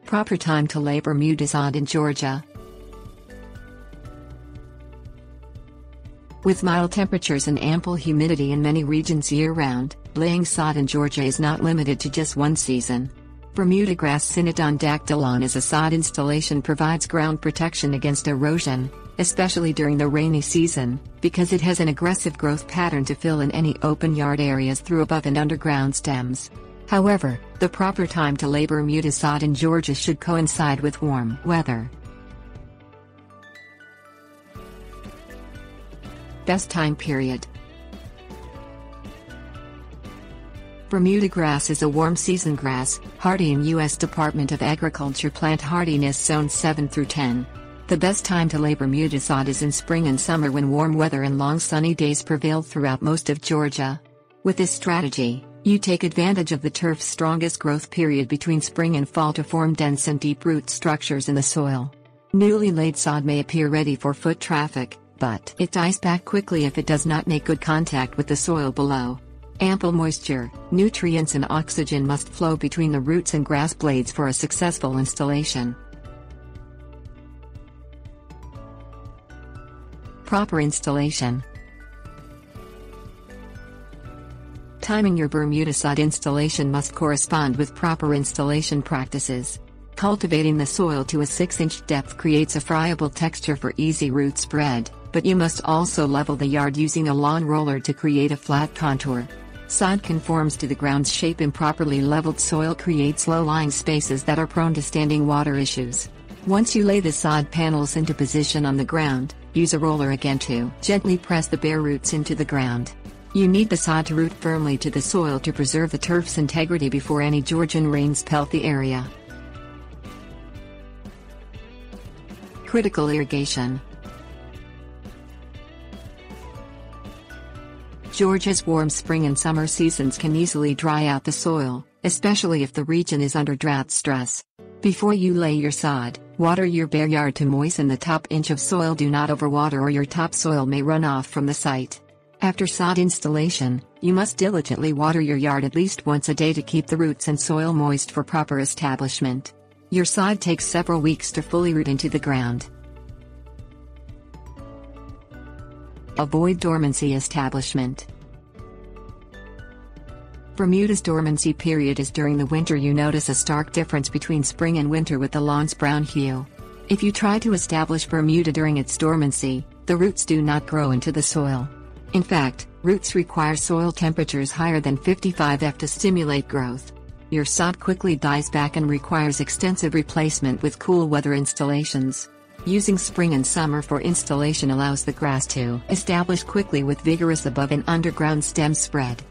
Proper time to lay Bermuda sod in Georgia. With mild temperatures and ample humidity in many regions year-round, laying sod in Georgia is not limited to just one season. Bermuda grass Cynodon dactylon as a sod installation provides ground protection against erosion, especially during the rainy season, because it has an aggressive growth pattern to fill in any open yard areas through above and underground stems. However, the proper time to lay Bermuda sod in Georgia should coincide with warm weather. Best time period. Bermuda grass is a warm season grass, hardy in U.S. Department of Agriculture Plant Hardiness Zone 7 through 10. The best time to lay Bermuda sod is in spring and summer when warm weather and long sunny days prevail throughout most of Georgia. With this strategy, you take advantage of the turf's strongest growth period between spring and fall to form dense and deep root structures in the soil. Newly laid sod may appear ready for foot traffic, but it dies back quickly if it does not make good contact with the soil below. Ample moisture, nutrients and oxygen must flow between the roots and grass blades for a successful installation. Proper installation. Timing your Bermuda sod installation must correspond with proper installation practices. Cultivating the soil to a 6-inch depth creates a friable texture for easy root spread, but you must also level the yard using a lawn roller to create a flat contour. Sod conforms to the ground's shape. Improperly leveled soil creates low-lying spaces that are prone to standing water issues. Once you lay the sod panels into position on the ground, use a roller again to gently press the bare roots into the ground. You need the sod to root firmly to the soil to preserve the turf's integrity before any Georgian rains pelt the area. Critical irrigation. Georgia's warm spring and summer seasons can easily dry out the soil, especially if the region is under drought stress. Before you lay your sod, water your bare yard to moisten the top inch of soil. Do not overwater or your topsoil may run off from the site. After sod installation, you must diligently water your yard at least once a day to keep the roots and soil moist for proper establishment. Your sod takes several weeks to fully root into the ground. Avoid dormancy establishment. Bermuda's dormancy period is during the winter. You notice a stark difference between spring and winter with the lawn's brown hue. If you try to establish Bermuda during its dormancy, the roots do not grow into the soil. In fact, roots require soil temperatures higher than 55 F to stimulate growth. Your sod quickly dies back and requires extensive replacement with cool weather installations. Using spring and summer for installation allows the grass to establish quickly with vigorous above and underground stem spread.